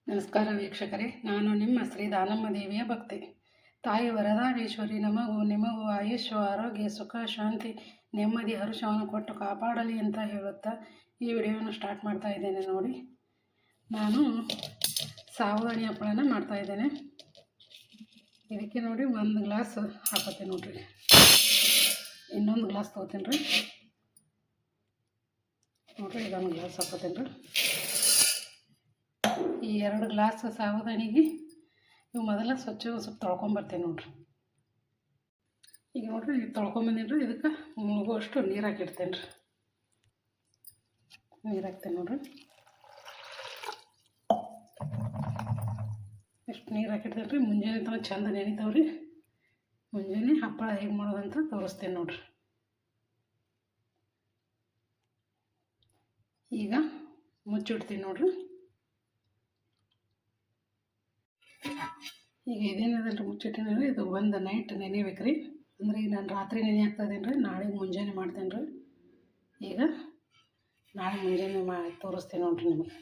ನಮಸ್ಕಾರ ವೀಕ್ಷಕರೇ, ನಾನು ನಿಮ್ಮ ಶ್ರೀ ದಾನಮ್ಮ ದೇವಿಯ ಭಕ್ತೆ. ತಾಯಿ ವರದಾನೇಶ್ವರಿ ನಿಮಗೂ ಆಯುಷ್ಯ, ಆರೋಗ್ಯ, ಸುಖ, ಶಾಂತಿ, ನೆಮ್ಮದಿ, ಹರುಷವನ್ನು ಕೊಟ್ಟು ಕಾಪಾಡಲಿ ಅಂತ ಹೇಳುತ್ತಾ ಈ ವಿಡಿಯೋನ ಸ್ಟಾರ್ಟ್ ಮಾಡ್ತಾ ಇದ್ದೇನೆ. ನೋಡಿ, ನಾನು ಸಾಬುದಾನಿ ಹಪ್ಪಳನ ಮಾಡ್ತಾಯಿದ್ದೇನೆ. ಇದಕ್ಕೆ ನೋಡಿ 1 ಗ್ಲಾಸ್ ಹಾಕೋತೀನಿ ನೋಡ್ರಿ. ಇನ್ನೊಂದು ಗ್ಲಾಸ್ ತೊಗೋತೀನಿ ರೀ. ನೋಡಿರಿ, ಇದೊಂದು ಗ್ಲಾಸ್ ಹಾಕೋತೀನಿ ರೀ. ಈ 2 ಗ್ಲಾಸ್ ಸಾಬುದಾನಿಗೆ ಇವು ಮೊದಲ ಸ್ವಚ್ಛ ಸ್ವಲ್ಪ ತೊಳ್ಕೊಂಬರ್ತೇನೆ ನೋಡ್ರಿ. ಈಗ ನೋಡ್ರಿ, ಈಗ ತೊಳ್ಕೊಂಬಂದಿನಿ ರೀ. ಇದಕ್ಕೆ ಮುಳುಗುವಷ್ಟು ನೀರು ಹಾಕಿಡ್ತೇನೆ ರೀ. ನೀರು ಹಾಕ್ತೇನೆ ನೋಡ್ರಿ. ಎಷ್ಟು ನೀರು ಹಾಕಿಡ್ತೇನೆ ರೀ. ಮುಂಜಾನೆ ತನಕ ಚಂದ ನೆನಿತಾವ್ರಿ. ಮುಂಜಾನೆ ಹಪ್ಪಳ ಹೇಗೆ ಮಾಡೋದಂತ ತೋರಿಸ್ತೇನೆ ನೋಡ್ರಿ. ಈಗ ಮುಚ್ಚಿಡ್ತೀನಿ ನೋಡ್ರಿ. ಈಗ ಇದೇನದಲ್ರಿ, ಮುಚ್ಚಿಟ್ಟಿನಿ. ಇದು ಒಂದು ನೈಟ್ ನೆನೆಬೇಕು ರೀ. ಅಂದ್ರೆ ಈಗ ನಾನು ರಾತ್ರಿ ನೆನೆ ಹಾಕ್ತಾಯಿದ್ದೇನೆ ರೀ. ನಾಳೆ ಮುಂಜಾನೆ ಮಾಡ್ತೇನೆ ರೀ. ಈಗ ನಾಳೆ ಮುಂಜಾನೆ ತೋರಿಸ್ತೇನೆ ನೋಡ್ರಿ ನಿಮಗೆ.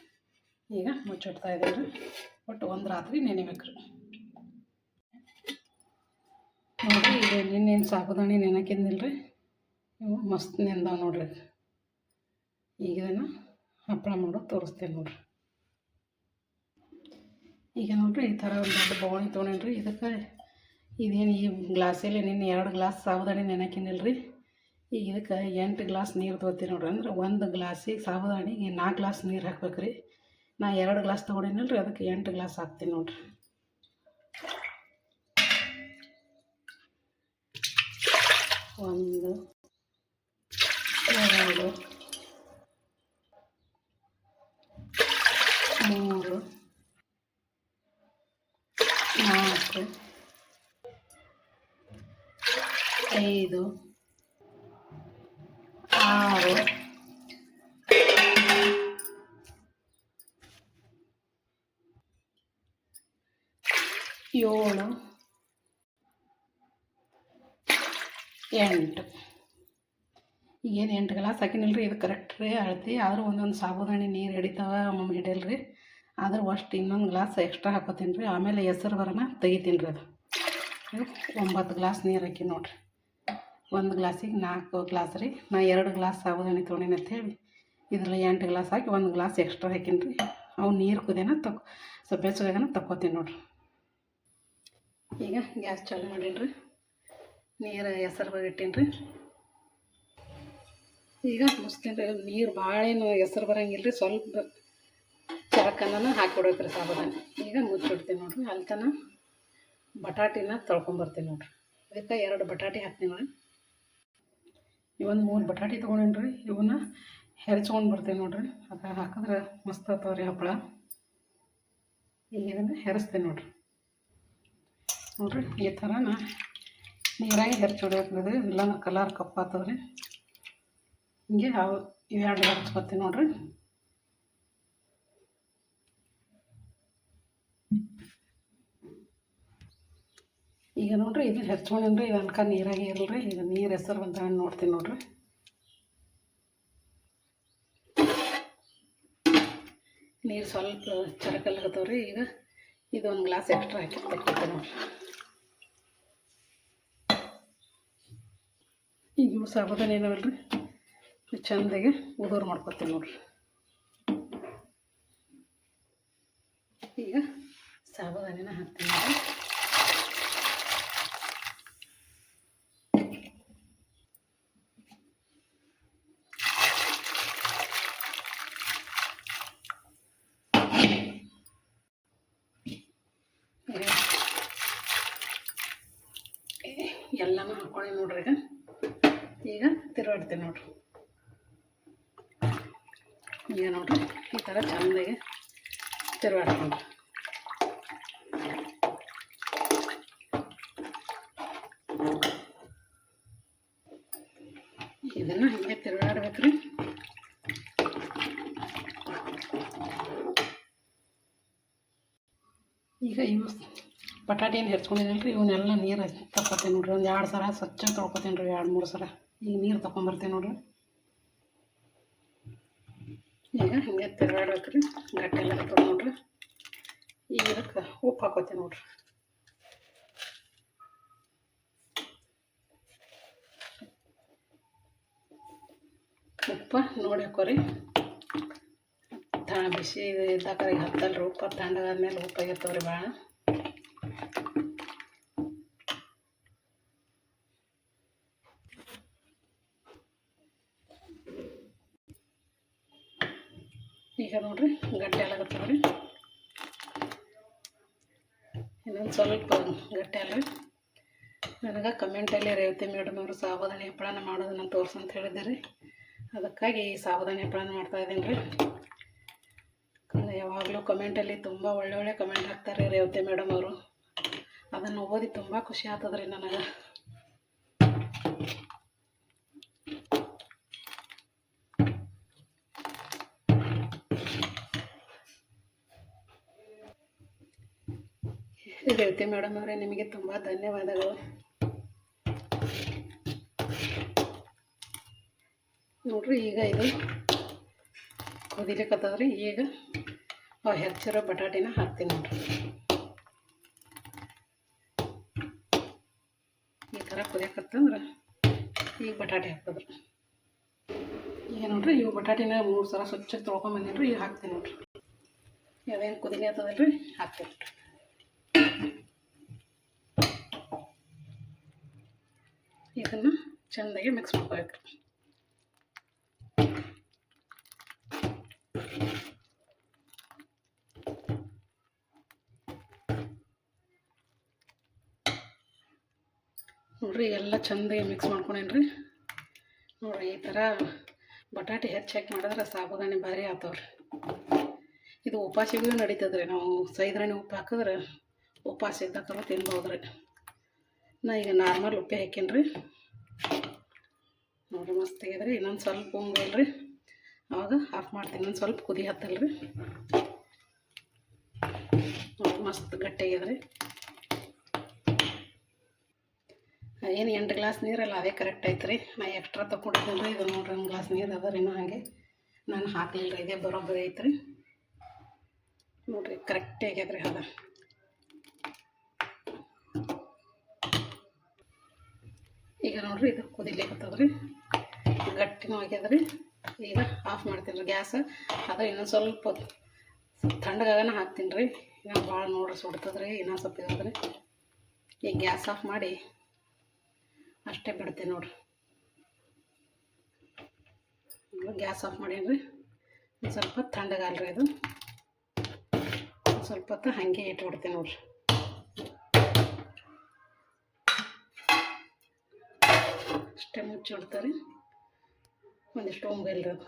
ಈಗ ಮುಚ್ಚಿಡ್ತಾ ಇದ್ದೇನೆ ರೀ. ಒಟ್ಟು ಒಂದು ರಾತ್ರಿ ನೆನೆಬೇಕು ರೀ. ನೋಡಿರಿ, ಈಗ ನಿನ್ನೇನು ಸಾಬುದಾನಿ ನೆನಕಿಂದಿಲ್ಲ ರೀ. ಇವು ಮಸ್ತ್ ನೆಂದಾವ ನೋಡ್ರಿ. ಈಗ ಇದನ್ನು ಹಪ್ಪಳ ಮಾಡೋದು ತೋರಿಸ್ತೇನೆ ನೋಡ್ರಿ. ಈಗ ನೋಡ್ರಿ, ಈ ಥರ ಒಂದು ದೊಡ್ಡ ಬೌಣಿ ತೊಗೊಂಡ್ರಿ. ಇದಕ್ಕೆ ಇದೇನು ಈ ಗ್ಲಾಸಲ್ಲಿ ನಿನ್ನೆ 2 ಗ್ಲಾಸ್ ಸಾಬುದಾನಿ ನೆನಕಿನಿಲ್ಲ ರೀ. ಈಗ ಇದಕ್ಕೆ 8 ಗ್ಲಾಸ್ ನೀರು ತೊಗೋತೀನಿ ನೋಡ್ರಿ. ಅಂದ್ರೆ 1 ಗ್ಲಾಸಿಗೆ ಸಾಬುದಾನಿಗೆ 4 ಗ್ಲಾಸ್ ನೀರು ಹಾಕ್ಬೇಕು ರೀ. ನಾ 2 ಗ್ಲಾಸ್ ತೊಗೊಂಡಿನಿಲ್ಲ ರೀ, ಅದಕ್ಕೆ 8 ಗ್ಲಾಸ್ ಹಾಕ್ತೀನಿ ನೋಡ್ರಿ. ಒಂದು, 2, 3, 4, 5, 6, 7, 8. ಈಗೇನು 8 ಗ್ಲಾಸ್ ಹಾಕಿನಿಲ್ಲ ರೀ. ಇದು ಕರೆಕ್ಟ್ ರೀ ಅಳತೆ. ಆದರೂ ಒಂದೊಂದು ಸಾಬುದಾನಿ ನೀರು ಹಿಡಿತಾವೆ, ಒಮ್ಮೊಮ್ಮೆ ಹಿಡಿಯಲ್ಲ ರೀ. ಆದ್ರೆ ಅಷ್ಟು ಇನ್ನೊಂದು ಗ್ಲಾಸ್ ಎಕ್ಸ್ಟ್ರಾ ಹಾಕೋತೀನಿ ರೀ. ಆಮೇಲೆ ಹೆಸರು ಬರೋಣ ತೆಗಿತೀನಿ ರೀ. ಅದು 9 ಗ್ಲಾಸ್ ನೀರು ಹಾಕಿ ನೋಡ್ರಿ. 1 ಗ್ಲಾಸಿಗೆ 4 ಗ್ಲಾಸ್ ರೀ. ನಾ 2 ಗ್ಲಾಸ್ ಸಾಬುದಾನಿ ತೊಗೊಂಡಿನಿ ಅಂತೇಳಿ ಇದ್ರಲ್ಲಿ 8 ಗ್ಲಾಸ್ ಹಾಕಿ 1 ಗ್ಲಾಸ್ ಎಕ್ಸ್ಟ್ರಾ ಹಾಕೀನಿ ರೀ. ಅವು ನೀರು ಕುದಿಯೋಣ ಸ್ವಲ್ಪ ಬೆಚ್ಚಗಾಗನ ತಕ್ಕೋತೀನಿ ನೋಡ್ರಿ. ಈಗ ಗ್ಯಾಸ್ ಚಾಲು ಮಾಡೀನಿ ರೀ. ನೀರು ಹೆಸರು ಬರಿಟ್ಟೀನಿ ರೀ. ಈಗ ಮುಸ್ತೀನಿ ರೀ. ನೀರು ಭಾಳೇನು ಹೆಸರು ಬರೋಂಗಿಲ್ಲ ರೀ. ಸ್ವಲ್ಪ ಚರಕನ್ನ ಹಾಕಿಬಿಡ್ಬೇಕು ರೀ ಸಾಬುದಾನಿ. ಈಗ ಮುಚ್ಚಿಡ್ತೀನಿ ನೋಡ್ರಿ. ಅಲ್ಲಿ ತನಕ ಬಟಾಟಿನ ತೊಳ್ಕೊಂಬರ್ತೀನಿ ನೋಡ್ರಿ. ಅದಕ್ಕೆ 2 ಬಟಾಟೆ ಹಾಕ್ತೀನಿ ನೋಡಿ. ಇವೊಂದು 3 ಬಟಾಟೆ ತೊಗೊಂಡಿನಿ ರೀ. ಇವನ್ನ ಹೆರ್ಚ್ಕೊಂಡು ಬರ್ತೀನಿ ನೋಡ್ರಿ. ಅದು ಹಾಕಿದ್ರೆ ಮಸ್ತ್ ಆಗ್ತಾವ ರೀ ಹಪ್ಪಳ. ಈಗ ಇದನ್ನು ಹೆರಿಸ್ತೀನಿ ನೋಡ್ರಿ. ನೋಡ್ರಿ, ಈ ಥರ ನೀರಾಗಿ ಹೆರ್ಚಿಡ್ಬೇಕು ರೀ. ಇಲ್ಲಾಂದ್ರೆ ಕಲರ್ ಕಪ್ಪಾಗ್ತದೆ ರೀ. ಹಿಂಗೆ ಇವೆರಡು ಹೆರ್ಚ್ಕೊತೀನಿ ನೋಡ್ರಿ. ಈಗ ನೋಡ್ರಿ, ಇದು ಹೆರ್ಚ್ಕೊಂಡ್ರಿ. ಇದು ಅನ್ಕ ನೀರಾಗಿ ಇರಲ್ರಿ. ಈಗ ನೀರು ಹೆಸರು ಬಂತ ನೋಡ್ತೀನಿ ನೋಡ್ರಿ. ನೀರು ಸ್ವಲ್ಪ ಚರಕಲ್ಲಾಗತ್ತವ್ರಿ. ಈಗ ಇದೊಂದು ಗ್ಲಾಸ್ ಎಕ್ಸ್ಟ್ರಾ ಹಾಕಿ ತಕ್ಕೊತೀನಿ ನೋಡ್ರಿ. ಈಗ ಇವು ಸಾಬುದಾನಿ ಏನವಲ್ರಿ, ಚಂದಾಗಿ ಉದುರು ಮಾಡ್ಕೊತೀನಿ ನೋಡ್ರಿ. ಈಗ ಸಾಬುದಾನಿನ ಹಾಕ್ತೀನಿ ನೋಡ್ರಿ. ಎಲ್ಲನೂ ಹಾಕ್ಕೊಳ್ಳಿ ನೋಡ್ರಿ. ಈಗ ತಿರುಗಾಡ್ತೀನಿ ನೋಡ್ರಿ. ಈಗ ನೋಡ್ರಿ, ಈ ಥರ ಚಂದಾಗಿ ತಿರುಗಾಡ್ತೀನಿ. ಇದನ್ನು ಹೀಗೆ ತಿರುಗಾಡ್ಬೇಕು ರೀ. ಈಗ ಇವು ಬಟಾಟೆ ಏನು ಹೆರ್ಚ್ಕೊಂಡಿದ್ದಿಲ್ಲ ರೀ. ಇವನ್ನೆಲ್ಲ ನೀರು ತಕ್ಕೊತೀನಿ ನೋಡ್ರಿ. ಒಂದು 2 ಸಲ ಸ್ವಚ್ಛ ತೊಳ್ಕೊತೀನಿ ರೀ. 2-3 ಸಲ. ಈಗ ನೀರು ತಗೊಂಬರ್ತೀನಿ ನೋಡ್ರಿ. ಈಗ ಹಿಂಗೆ ತಿರುಗಾಡ್ಬೇಕು ರೀ. ಗಟ್ಟೆಲ್ಲ ನೋಡ್ರಿ. ಈಗ ಇದಕ್ಕೆ ಉಪ್ಪು ಹಾಕೋತೀನಿ ನೋಡ್ರಿ. ಉಪ್ಪು ನೋಡಿ ಹಾಕೋರಿ. ಬಿಸಿ ಇದ್ದಾಗ ಹತ್ತಲ್ರಿ ಉಪ್ಪು, ತಣ್ಣಗಾದ್ಮೇಲೆ ಉಪ್ಪು ಆಗಿರ್ತಾವ್ರಿ ಭಾಳ. ಈಗ ನೋಡ್ರಿ ಗಟ್ಟಿ ಆಗತ್ತವ್ರಿ. ಇನ್ನೊಂದು ಸ್ವಲ್ಪ ಗಟ್ಟಿ ಅಲ್ರಿ. ನನಗೆ ಕಮೆಂಟಲ್ಲಿ ರೇವತಿ ಮೇಡಮ್ ಅವರು ಸಾಬುದಾನಿ ಹಪ್ಪಳನ ಮಾಡೋದನ್ನ ತೋರ್ಸಂತ ಹೇಳಿದ್ದಾರೆ. ಅದಕ್ಕಾಗಿ ಸಾಬುದಾನಿ ಹಪ್ಪಳನ ಮಾಡ್ತಾಯಿದ್ದೀನಿ ರೀ. ಯಾವಾಗಲೂ ಕಮೆಂಟಲ್ಲಿ ತುಂಬ ಒಳ್ಳೆ ಕಮೆಂಟ್ ಹಾಕ್ತಾರೆ ರೇವತಿ ಮೇಡಮ್ ಅವರು. ಅದನ್ನು ಓದಿ ತುಂಬ ಖುಷಿ ಆಗ್ತದ್ರಿ ನನಗೆ. ರೇವತಿ ಮೇಡಮ್ ಅವರೇ, ನಿಮಗೆ ತುಂಬ ಧನ್ಯವಾದಗಳು. ನೋಡ್ರಿ ಈಗ ಇದು ಕುದಿಲಿಕ್ಕತ್ತದ್ರಿ. ಈಗ ಹೆಚ್ಚಿರೋ ಬಟಾಟಿನ ಹಾಕ್ತೀನಿ ನೋಡ್ರಿ. ಈ ಥರ ಕುದಿಯಕತ್ತಂದ್ರೆ ಈಗ ಬಟಾಟೆ ಹಾಕೋದ್ರಿ. ಈಗ ನೋಡ್ರಿ ಇವು ಬಟಾಟಿನ 3 ಸಲ ಸ್ವಚ್ಛಗೆ ತೊಳ್ಕೊಂಬಂದಿನ್ರಿ. ಈಗ ಹಾಕ್ತೀನಿ ನೋಡ್ರಿ. ಅದೇನು ಕುದಿಲಿ ಆಗ್ತದಲ್ರಿ, ಹಾಕ್ತೀನಿ ನೋಡ್ರಿ. ಇದನ್ನು ಚೆಂದಾಗಿ ಮಿಕ್ಸ್ ಮಾಡ್ಕೋಬೇಕ್ರಿ. ನೋಡ್ರಿ ಎಲ್ಲ ಚೆಂದಾಗಿ ಮಿಕ್ಸ್ ಮಾಡ್ಕೊಂಡೇನ್ರಿ. ನೋಡ್ರಿ ಈ ಥರ ಬಟಾಟೆ ಹೆಚ್ಚಾಕಿ ಮಾಡಿದ್ರೆ ಸಾಬುದಾನಿ ಭಾರಿ ಆಗ್ತಾವ್ರಿ. ಇದು ಉಪವಾಸಿಗೂ ನಡೀತದ್ರಿ. ನಾವು ಸೈದ್ರಾಣಿ ಉಪ್ಪು ಹಾಕಿದ್ರೆ ಉಪವಾಸ ಇದ್ದಕ್ಕೂ ತಿನ್ಬೋದ್ರಿ. ನಾ ಈಗ ನಾರ್ಮಲ್ ಉಪ್ಪೆ ಹಾಕೀನಿ. ನೋಡ್ರಿ ಮಸ್ತ್ ಆಗ್ಯದ್ರಿ. ಇನ್ನೊಂದು ಸ್ವಲ್ಪ ಉಂಗಲ್ರಿ, ಅವಾಗ ಆಫ್ ಮಾಡ್ತೀನಿ. ಇನ್ನೊಂದು ಸ್ವಲ್ಪ ಕುದಿ ಹತ್ತಲ್ರಿ. ನೋಡ್ರಿ ಮಸ್ತ್ ಗಟ್ಟಿ ಆಗ್ಯದ್ರಿ. ಏನು 8 ಗ್ಲಾಸ್ ನೀರಲ್ಲ, ಅದೇ ಕರೆಕ್ಟ್ ಐತ್ರಿ. ನಾ ಎಕ್ಸ್ಟ್ರಾ ತೊಗೊಂಡಿದ್ದೀನಿ. ಇದು ನೋಡ್ರಿ 1 ಗ್ಲಾಸ್ ನೀರು ಅದ ರೀ. ಹಾಗೆ ನಾನು ಹಾಕಲಿಲ್ಲ, ಇದೇ ಬರೋಬ್ಬರಿ ಐತ್ರಿ. ನೋಡ್ರಿ ಕರೆಕ್ಟ್ ಆಗ್ಯದ್ರಿ. ಅದ ಈಗ ನೋಡ್ರಿ ಇದು ಕುದಿಲಿಕ್ಕತ್ತದ್ರಿ. ಗಟ್ಟಿನೂ ಆಗ್ಯದ್ರಿ. ಈಗ ಆಫ್ ಮಾಡ್ತೀನಿ ರೀ ಗ್ಯಾಸ್. ಅದು ಇನ್ನೊಂದು ಸ್ವಲ್ಪ ತಣ್ಣಗಾಗನ ಹಾಕ್ತೀನಿ ರೀ. ಇನ್ನೂ ಭಾಳ ನೋಡ್ರಿ ಸುಡ್ತದ್ರಿ. ಇನ್ನೊಂದು ಸ್ವಲ್ಪ ಇರೋದ್ರಿ. ಈಗ ಗ್ಯಾಸ್ ಆಫ್ ಮಾಡಿ ಅಷ್ಟೇ ಬಿಡ್ತೀನಿ ನೋಡ್ರಿ. ಗ್ಯಾಸ್ ಆಫ್ ಮಾಡೀನಿ ರೀ. ಒಂದು ಸ್ವಲ್ಪ ತಣ್ಣಗಾಲ್ರಿ ಇದು. ಸ್ವಲ್ಪ ಹೊತ್ತು ಹಾಗೆ ಇಟ್ಬಿಡ್ತೀನಿ ನೋಡ್ರಿ. ಅಷ್ಟೇ ಮುಚ್ಚಿಡ್ತಾರೆ. ಒಂದಿಷ್ಟು ಒಂಬೈಲ್ರಿ ಅದು.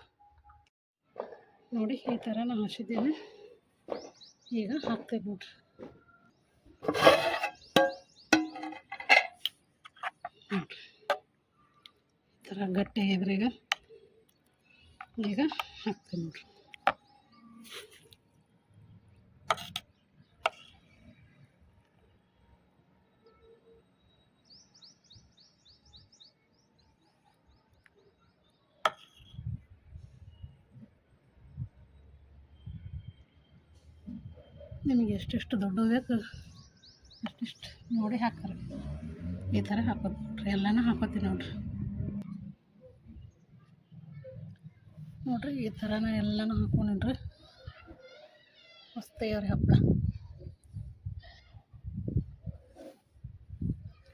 ನೋಡಿ ಈ ಥರ ನಾನು ಹಸಿದ್ದೇನೆ. ಈಗ ಹಾಕ್ತೇವೆ ನೋಡ್ರಿ. ನೋಡ್ರಿ ಈ ಥರ ಗಟ್ಟಿ ಆಗಿದ್ರಿ. ಈಗ ಹಾಕ್ತೇವೆ ನೋಡ್ರಿ. ನಿಮಗೆ ಎಷ್ಟೆಷ್ಟು ದೊಡ್ಡ ಬೇಕು ಅಷ್ಟಿಷ್ಟು ನೋಡಿ ಹಾಕ್ತಾರೆ. ಈ ಥರ ಹಾಕೋದು ನೋಡ್ರಿ. ಎಲ್ಲನೂ ಹಾಕೋತೀವಿ ನೋಡ್ರಿ. ನೋಡ್ರಿ ಈ ಥರನ ಎಲ್ಲನೂ ಹಾಕೊಂಡಿನ್ರಿ. ಮಸ್ತ್ ಆಗ್ಯಾವ್ರಿ ಹಪ್ಪಳ.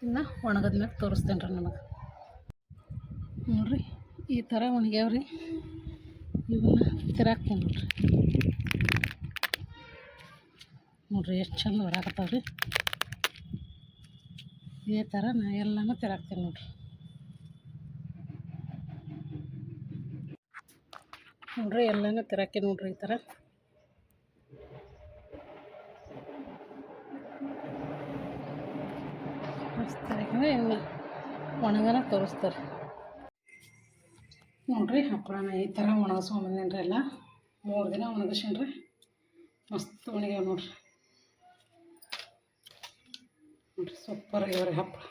ಇನ್ನು ಒಣಗದ್ಮ್ಯಾಗ ತೋರಿಸ್ತೇನೆ ರೀ ನಿಮಗೆ. ನೋಡ್ರಿ ಈ ಥರ ಒಣಗ್ಯಾವ್ರಿ. ಇವನ್ನ ತಿರಾಕ್ತೇನೆ ನೋಡ್ರಿ. ನೋಡ್ರಿ ಎಷ್ಟು ಚಂದ ಹೊರಾಕತ್ತಾವ್ರಿ. ಇದೇ ಥರ ನಾ ಎಲ್ಲನೂ ತಿರಾಕ್ತೇನೆ ನೋಡ್ರಿ. ನೋಡ್ರಿ ಎಲ್ಲನೂ ತಿರಾಕಿ ನೋಡ್ರಿ. ಈ ಥರ ಮಸ್ತ್ ಯಾಕಂದರೆ ಇನ್ನು ಒಣಗನ ತೋರಿಸ್ತಾರೆ ನೋಡ್ರಿ. ಹಪ್ಪಳನ ಈ ಥರ ಒಣಗಿಸ್ಕೊಂಬಂದೇನ್ರಿ. ಎಲ್ಲ 3 ದಿನ ಒಣಗಿಸೀನ್ರಿ. ಮಸ್ತ್ ಒಣಗ್ಯಾವ ನೋಡ್ರಿ. ನೋಡ್ರಿ ಸೂಪರ್ ಆಗ್ಯಾವ್ರಿ ಹಪ್ಪಳ.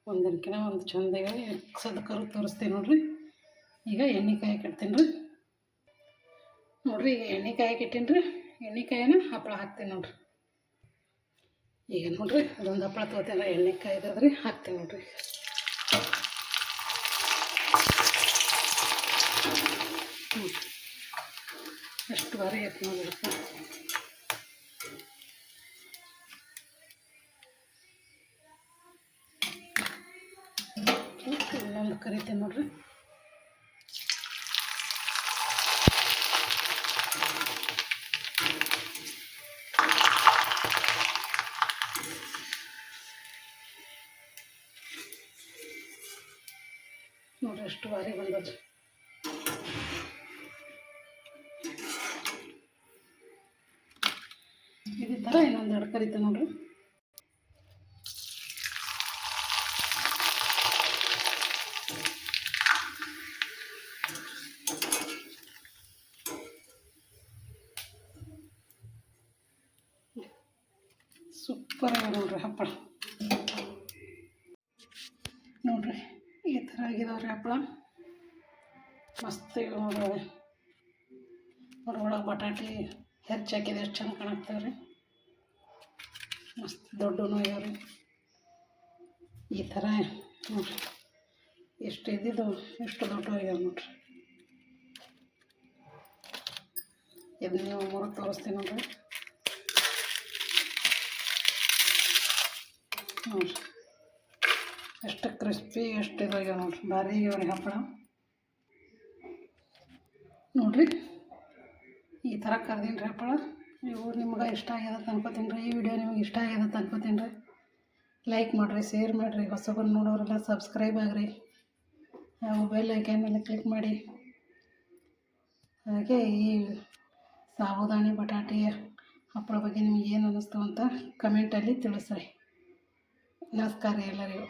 ಒಂದಿನಕಿನ ಒಂದು ಚಂದಾಗಿ ಸದ್ಕರು ತೋರಿಸ್ತೀನಿ ನೋಡ್ರಿ. ಈಗ ಎಣ್ಣೆ ಕಾಯಕ್ಕೆ ಇಡ್ತೀನಿ ರೀ. ನೋಡ್ರಿ ಈಗ ಎಣ್ಣೆ ಕಾಯಕ್ಕೆ ಇಟ್ಟೀನಿ ರೀ. ಎಣ್ಣೆಕಾಯಿನ ಹಪ್ಪಳ ಹಾಕ್ತೀನಿ ನೋಡ್ರಿ. ಈಗ ನೋಡ್ರಿ ಅದೊಂದು ಹಪ್ಪಳ ತೊಗೋತೀನಿ, ಎಣ್ಣೆಕಾಯಿ ಇದಾದ್ರಿ ಹಾಕ್ತೀನಿ ನೋಡ್ರಿ. ಎಷ್ಟು ಬಾರಿ ಐತೆ ನೋಡ್ರಿಪ್ಪ. ಇನ್ನೊಂದು ಕರಿತೀನಿ ನೋಡ್ರಿ. ನೋಡ್ರಿ ಎಷ್ಟು ಬಾರಿ ಬಂದದ್ದು. ಇದೇ ಥರ ಇನ್ನೊಂದು ಎರಡು ಕರಿತೀನಿ ನೋಡ್ರಿ. ಸೂಪರ್ ಆಗಿ ನೋಡ್ರಿ ಹಪ್ಪಳ. ನೋಡ್ರಿ ಈ ಥರ ಆಗಿದಾವ್ರಿ ಹಪ್ಪಳ. ಮಸ್ತ್ ನೋಡ್ರಿ. ಒಳಗೆ ಬಟಾಟೆ ಹೆಚ್ಚಾಕಿದೆ, ಎಷ್ಟು ಚೆನ್ನಾಗಿ ಕಾಣಾಕ್ತಾವೆ ರೀ. ಮಸ್ತ್ ದೊಡ್ಡನೂ ಆಗ್ಯಾವ್ರಿ. ಈ ಥರ ನೋಡ್ರಿ ಎಷ್ಟು ಇದ್ದಿದ್ದು ಎಷ್ಟು ದೊಡ್ಡ ಆಗ್ಯಾವ ನೋಡ್ರಿ. ಇದನ್ನ ನೀವು ಮುರುಗ್ ತೋರಿಸ್ತೀನಿ ನೋಡ್ರಿ. ನೋಡ್ರಿ ಎಷ್ಟು ಕ್ರಿಸ್ಪಿ ಎಷ್ಟು ಇದಾಗ್ಯಾವ ನೋಡ್ರಿ. ಭಾರಿ ಆಗ್ಯಾವ್ರಿ ಹಪ್ಪಳ. ನೋಡ್ರಿ ಈ ಥರ ಕರ್ದೀನಿ ರೀ ಹಪ್ಪಳ. ಇವು ನಿಮ್ಗೆ ಇಷ್ಟ ಆಗ್ಯದ ಅನ್ಕೋತೀನಿ ರೀ. ಈ ವಿಡಿಯೋ ನಿಮಗೆ ಇಷ್ಟ ಆಗ್ಯದ ಅನ್ಕೋತೀನಿ ರೀ. ಲೈಕ್ ಮಾಡಿರಿ, ಶೇರ್ ಮಾಡಿರಿ, ಹೊಸಬರು ನೋಡೋರೆಲ್ಲ ಸಬ್ಸ್ಕ್ರೈಬ್ ಆಗಿರಿ, ಮೊಬೈಲ್ ಐಕಾನ್ ಮೇಲೆ ಕ್ಲಿಕ್ ಮಾಡಿ. ಹಾಗೆ ಈ ಸಾಬುದಾಣಿ ಬಟಾಟೆ ಹಪ್ಪಳ ಬಗ್ಗೆ ನಿಮ್ಗೆ ಏನು ಅನ್ನಿಸ್ತು ಅಂತ ಕಮೆಂಟಲ್ಲಿ ತಿಳಿಸ್ರಿ. ನಮಸ್ಕಾರ ಎಲ್ಲರಿಗೂ.